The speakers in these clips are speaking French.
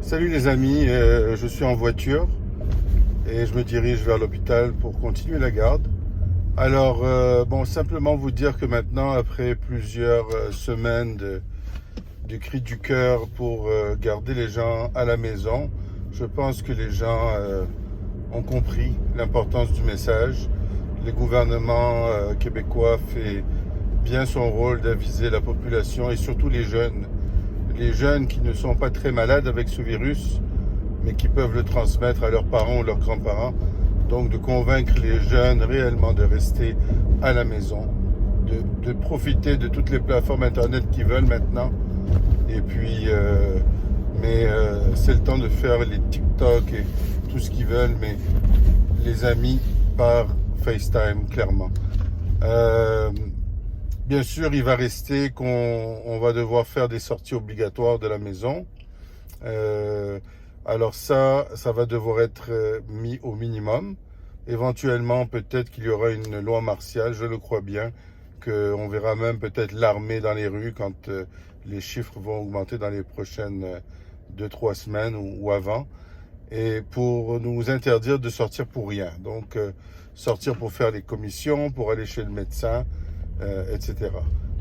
Salut les amis, je suis en voiture et je me dirige vers l'hôpital pour continuer la garde. Alors, simplement vous dire que maintenant, après plusieurs semaines de cris du cœur pour garder les gens à la maison, je pense que les gens ont compris l'importance du message. Le gouvernement québécois fait bien son rôle d'aviser la population et surtout les jeunes. Les jeunes qui ne sont pas très malades avec ce virus, mais qui peuvent le transmettre à leurs parents ou leurs grands-parents. Donc de convaincre les jeunes réellement de rester à la maison, de profiter de toutes les plateformes Internet qu'ils veulent maintenant. Et puis, c'est le temps de faire les TikTok et tout ce qu'ils veulent, mais les amis par FaceTime, clairement. Bien sûr, il va rester qu'on va devoir faire des sorties obligatoires de la maison. Alors ça va devoir être mis au minimum. Éventuellement, peut-être qu'il y aura une loi martiale, je le crois bien, qu'on verra même peut-être l'armée dans les rues quand les chiffres vont augmenter dans les prochaines 2-3 semaines ou avant, et pour nous interdire de sortir pour rien. Donc, sortir pour faire les commissions, pour aller chez le médecin, etc.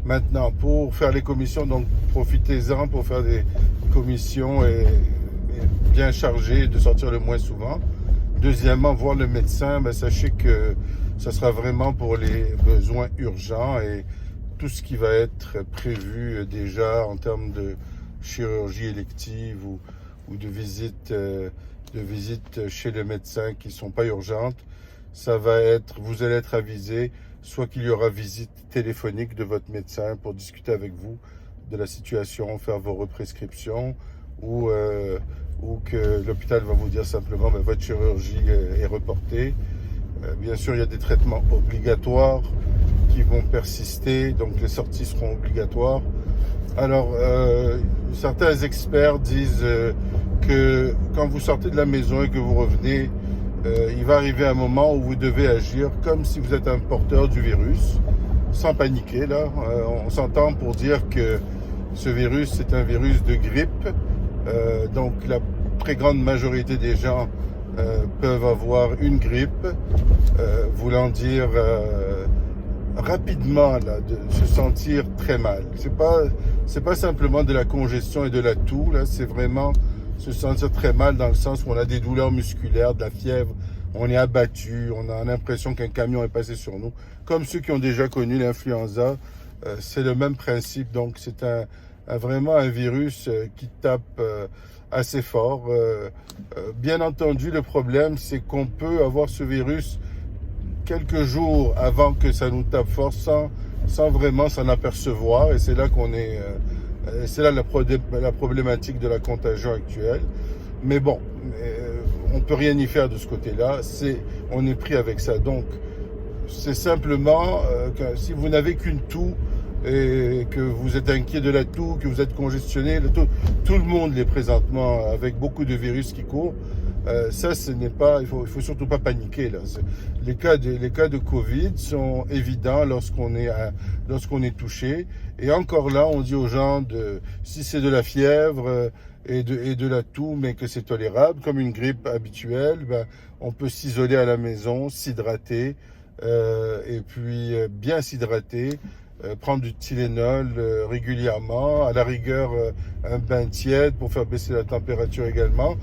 Maintenant, pour faire les commissions, donc profitez-en pour faire des commissions et bien chargées, de sortir le moins souvent. Deuxièmement, voir le médecin, sachez que ça sera vraiment pour les besoins urgents et tout ce qui va être prévu déjà en termes de chirurgie élective ou de visites chez le médecin qui ne sont pas urgentes. Vous allez être avisé, soit qu'il y aura visite téléphonique de votre médecin pour discuter avec vous de la situation, faire vos represcriptions, ou que l'hôpital va vous dire simplement votre chirurgie est reportée. Bien sûr, il y a des traitements obligatoires qui vont persister, donc les sorties seront obligatoires. Alors, certains experts disent que quand vous sortez de la maison et que vous revenez, il va arriver un moment où vous devez agir comme si vous êtes un porteur du virus, sans paniquer. Là, on s'entend pour dire que ce virus, c'est un virus de grippe. Donc, la très grande majorité des gens peuvent avoir une grippe, voulant dire rapidement là, de se sentir très mal. C'est pas simplement de la congestion et de la toux, là, c'est vraiment se sentir très mal dans le sens où on a des douleurs musculaires, de la fièvre, on est abattu, on a l'impression qu'un camion est passé sur nous. Comme ceux qui ont déjà connu l'influenza, c'est le même principe. Donc c'est vraiment un virus qui tape assez fort. Bien entendu, le problème, c'est qu'on peut avoir ce virus quelques jours avant que ça nous tape fort sans vraiment s'en apercevoir. Et c'est là c'est là la problématique de la contagion actuelle. Mais bon, on peut rien y faire de ce côté-là. On est pris avec ça. Donc, c'est simplement que si vous n'avez qu'une toux et que vous êtes inquiet de la toux, que vous êtes congestionné, tout le monde l'est présentement avec beaucoup de virus qui courent. Ça, ce n'est pas, il faut surtout pas paniquer là. Les cas de Covid sont évidents lorsqu'on est touché. Et encore là, on dit aux gens si c'est de la fièvre et de la toux, mais que c'est tolérable, comme une grippe habituelle, on peut s'isoler à la maison, s'hydrater, et puis bien s'hydrater. Prendre du Tylenol régulièrement, à la rigueur un bain tiède pour faire baisser la température également.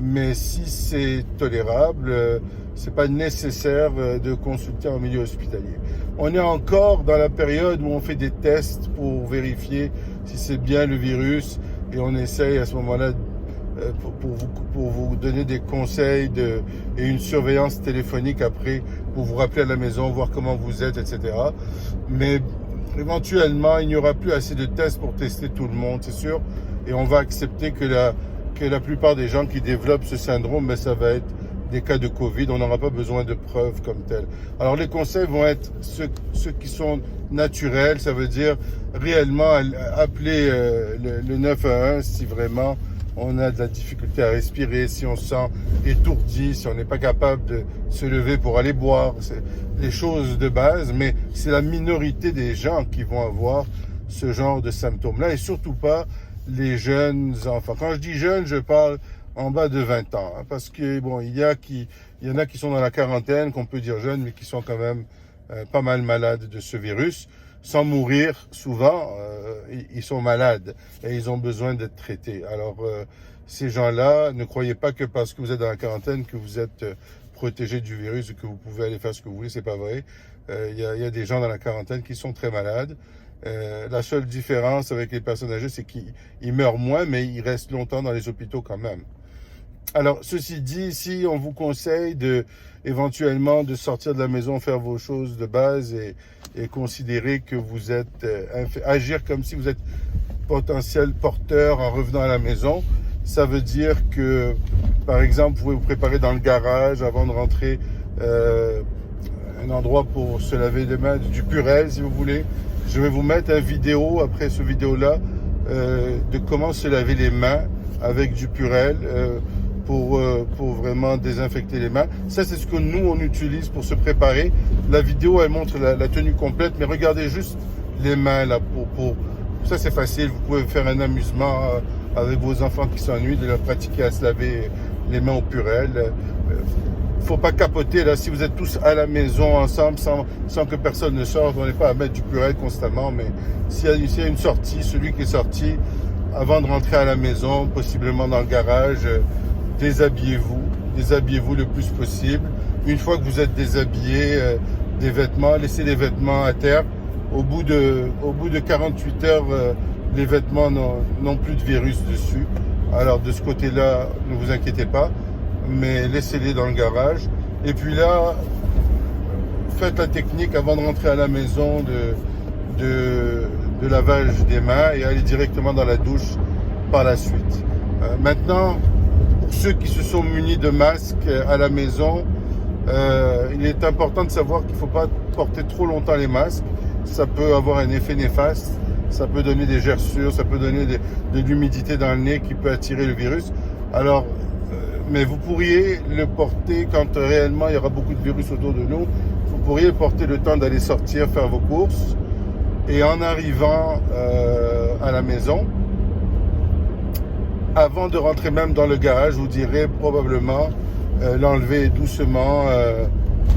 Mais si c'est tolérable, c'est pas nécessaire de consulter en milieu hospitalier. On est encore dans la période où on fait des tests pour vérifier si c'est bien le virus et on essaye à ce moment-là pour vous donner des conseils et une surveillance téléphonique après pour vous rappeler à la maison, voir comment vous êtes, etc. Mais éventuellement, il n'y aura plus assez de tests pour tester tout le monde, c'est sûr, et on va accepter que la plupart des gens qui développent ce syndrome, ça va être des cas de Covid, on n'aura pas besoin de preuves comme telles. Alors les conseils vont être ceux qui sont naturels, ça veut dire réellement appeler le 911 si vraiment on a de la difficulté à respirer, si on se sent étourdi, si on n'est pas capable de se lever pour aller boire. C'est des choses de base, mais c'est la minorité des gens qui vont avoir ce genre de symptômes-là et surtout pas les jeunes enfants. Quand je dis jeunes, je parle en bas de 20 ans, hein, parce que bon, il y en a qui sont dans la quarantaine, qu'on peut dire jeunes, mais qui sont quand même pas mal malades de ce virus, sans mourir souvent. Ils sont malades et ils ont besoin d'être traités. Alors ces gens-là, ne croyez pas que parce que vous êtes dans la quarantaine que vous êtes protégé du virus et que vous pouvez aller faire ce que vous voulez. C'est pas vrai. Il y a des gens dans la quarantaine qui sont très malades. La seule différence avec les personnes âgées, c'est qu'ils meurent moins, mais ils restent longtemps dans les hôpitaux quand même. Alors, ceci dit, si on vous conseille éventuellement de sortir de la maison, faire vos choses de base et considérer que vous êtes, agir comme si vous êtes potentiel porteur en revenant à la maison, ça veut dire que, par exemple, vous pouvez vous préparer dans le garage avant de rentrer, un endroit pour se laver les mains, du Purell si vous voulez. Je vais vous mettre une vidéo, après ce vidéo-là, de comment se laver les mains avec du Purell pour vraiment désinfecter les mains. Ça, c'est ce que nous, on utilise pour se préparer. La vidéo, elle montre la tenue complète, mais regardez juste les mains là. Ça, c'est facile. Vous pouvez faire un amusement avec vos enfants qui s'ennuient, de leur pratiquer à se laver les mains au Purell. Faut pas capoter là, si vous êtes tous à la maison ensemble sans que personne ne sorte, on n'est pas à mettre du Purell constamment, mais s'il y a une sortie, celui qui est sorti, avant de rentrer à la maison, possiblement dans le garage, déshabillez-vous le plus possible. Une fois que vous êtes déshabillé des vêtements, laissez les vêtements à terre. Au bout de 48 heures, les vêtements n'ont plus de virus dessus. Alors de ce côté-là, ne vous inquiétez pas, mais laissez-les dans le garage. Et puis là, faites la technique avant de rentrer à la maison de lavage des mains et allez directement dans la douche par la suite. Maintenant, pour ceux qui se sont munis de masques à la maison, il est important de savoir qu'il ne faut pas porter trop longtemps les masques. Ça peut avoir un effet néfaste, ça peut donner des gerçures, ça peut donner de l'humidité dans le nez qui peut attirer le virus. Alors, mais vous pourriez le porter quand réellement il y aura beaucoup de virus autour de nous. Vous pourriez le porter le temps d'aller sortir, faire vos courses. Et en arrivant à la maison, avant de rentrer même dans le garage, je vous dirais probablement l'enlever doucement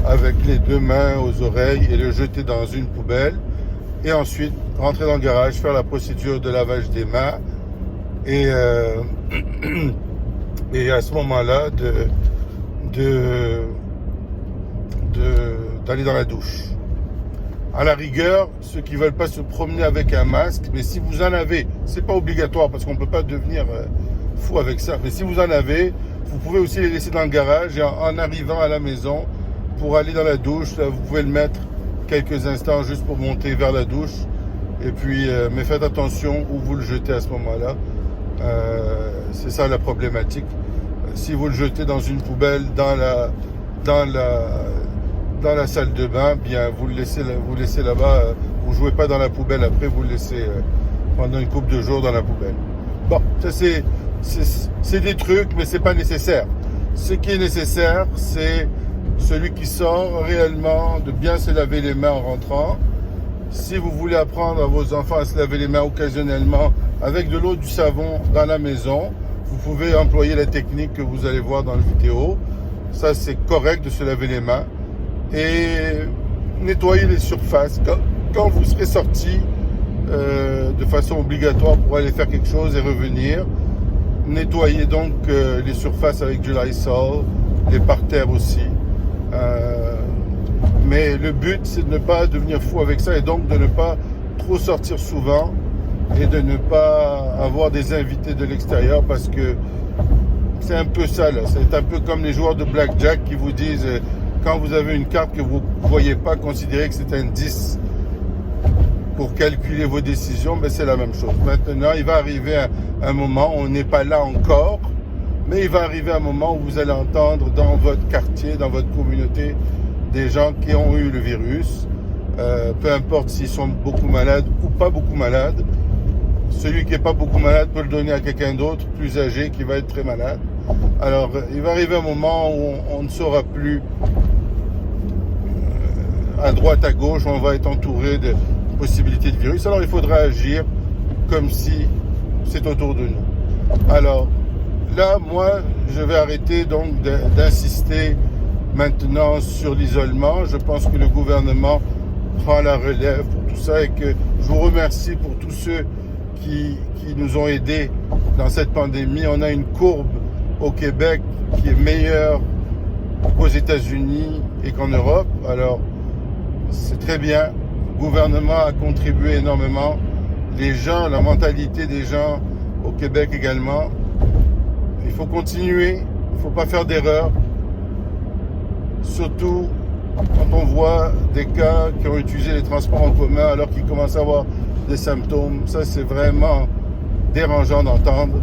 avec les deux mains aux oreilles et le jeter dans une poubelle. Et ensuite, rentrer dans le garage, faire la procédure de lavage des mains. Et à ce moment-là, d'aller dans la douche. À la rigueur, ceux qui veulent pas se promener avec un masque, mais si vous en avez, c'est pas obligatoire parce qu'on peut pas devenir fou avec ça. Mais si vous en avez, vous pouvez aussi les laisser dans le garage et en arrivant à la maison, pour aller dans la douche, là, vous pouvez le mettre quelques instants juste pour monter vers la douche. Et puis, mais faites attention où vous le jetez à ce moment-là. C'est ça la problématique. Si vous le jetez dans une poubelle dans la salle de bain, bien vous le laissez là-bas. Vous jouez pas dans la poubelle après, vous le laissez pendant une couple de jours dans la poubelle. Bon, ça c'est des trucs, mais c'est pas nécessaire. Ce qui est nécessaire, c'est celui qui sort réellement de bien se laver les mains en rentrant. Si vous voulez apprendre à vos enfants à se laver les mains occasionnellement avec de l'eau, du savon dans la maison, vous pouvez employer la technique que vous allez voir dans la vidéo. Ça, c'est correct de se laver les mains. Et nettoyer les surfaces. Quand vous serez sorti de façon obligatoire pour aller faire quelque chose et revenir, nettoyez donc les surfaces avec du Lysol, les parterres aussi. Mais le but, c'est de ne pas devenir fou avec ça et donc de ne pas trop sortir souvent et de ne pas avoir des invités de l'extérieur parce que c'est un peu ça là. C'est un peu comme les joueurs de blackjack qui vous disent quand vous avez une carte que vous ne voyez pas, considérez que c'est un 10 pour calculer vos décisions, mais c'est la même chose. Maintenant, il va arriver un moment, on n'est pas là encore, mais il va arriver un moment où vous allez entendre dans votre quartier, dans votre communauté, des gens qui ont eu le virus, peu importe s'ils sont beaucoup malades ou pas beaucoup malades. Celui qui n'est pas beaucoup malade peut le donner à quelqu'un d'autre, plus âgé, qui va être très malade. Alors, il va arriver un moment où on ne saura plus à droite, à gauche, on va être entouré de possibilités de virus. Alors, il faudra agir comme si c'est autour de nous. Alors, là, moi, je vais arrêter donc d'insister maintenant sur l'isolement. Je pense que le gouvernement prend la relève pour tout ça et que je vous remercie pour tous ceux qui nous ont aidés dans cette pandémie. On a une courbe au Québec qui est meilleure qu'aux États-Unis et qu'en Europe. Alors, c'est très bien. Le gouvernement a contribué énormément. Les gens, la mentalité des gens au Québec également. Il faut continuer. Il ne faut pas faire d'erreur. Surtout quand on voit des cas qui ont utilisé les transports en commun alors qu'ils commencent à avoir des symptômes. Ça, c'est vraiment dérangeant d'entendre.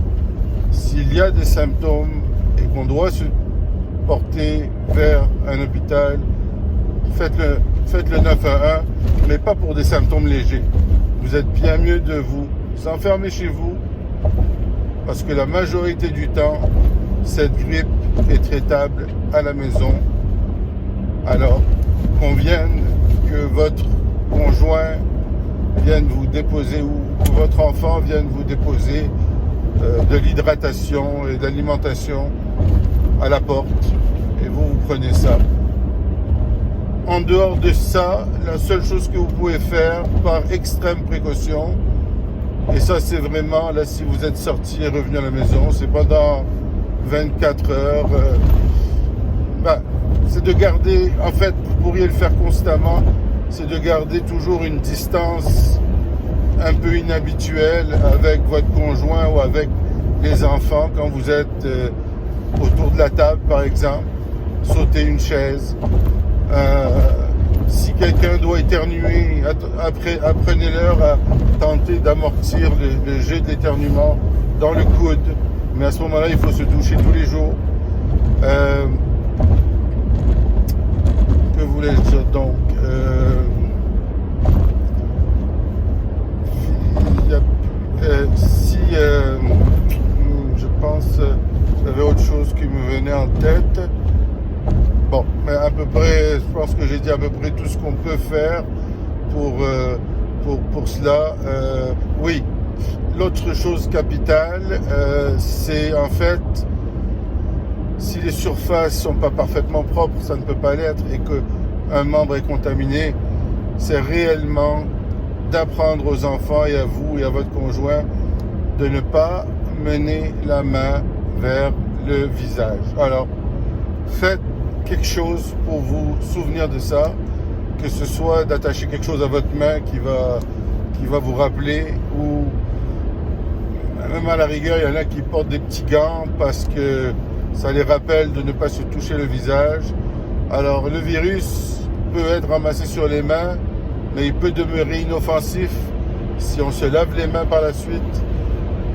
S'il y a des symptômes et qu'on doit se porter vers un hôpital, faites le 911, mais pas pour des symptômes légers. Vous êtes bien mieux de vous enfermer chez vous, parce que la majorité du temps, cette grippe est traitable à la maison. Alors, qu'on vienne, que votre conjoint vienne vous déposer ou que votre enfant vienne vous déposer de l'hydratation et de l'alimentation à la porte, et vous prenez ça. En dehors de ça, la seule chose que vous pouvez faire par extrême précaution, et ça c'est vraiment, là si vous êtes sorti et revenu à la maison, c'est pas dans 24 heures, c'est de garder, en fait vous pourriez le faire constamment, c'est de garder toujours une distance un peu inhabituelle avec votre conjoint ou avec les enfants quand vous êtes autour de la table par exemple. Sautez une chaise. Si quelqu'un doit éternuer, apprenez-leur à tenter d'amortir le jet d'éternuement dans le coude. Mais à ce moment-là, il faut se doucher tous les jours. Que voulais-je dire donc? Je pense qu'il y avait autre chose qui me venait en tête. Bon, mais à peu près, je pense que j'ai dit à peu près tout ce qu'on peut faire pour cela. Oui, l'autre chose capitale, c'est en fait, si les surfaces sont pas parfaitement propres, ça ne peut pas l'être, et qu'un membre est contaminé, c'est réellement d'apprendre aux enfants et à vous et à votre conjoint de ne pas mener la main vers le visage. Alors, faites quelque chose pour vous souvenir de ça, que ce soit d'attacher quelque chose à votre main qui va vous rappeler, ou même à la rigueur, il y en a qui portent des petits gants parce que ça les rappelle de ne pas se toucher le visage. Alors, le virus peut être ramassé sur les mains, mais il peut demeurer inoffensif si on se lave les mains par la suite.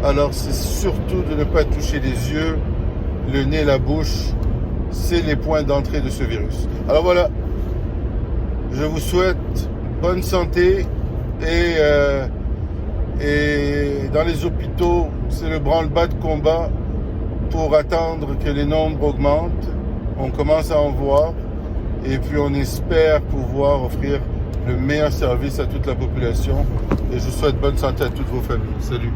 Alors, c'est surtout de ne pas toucher les yeux, le nez, la bouche. C'est les points d'entrée de ce virus. Alors voilà, je vous souhaite bonne santé et dans les hôpitaux, c'est le branle-bas de combat pour attendre que les nombres augmentent. On commence à en voir et puis on espère pouvoir offrir le meilleur service à toute la population. Et je vous souhaite bonne santé à toutes vos familles. Salut.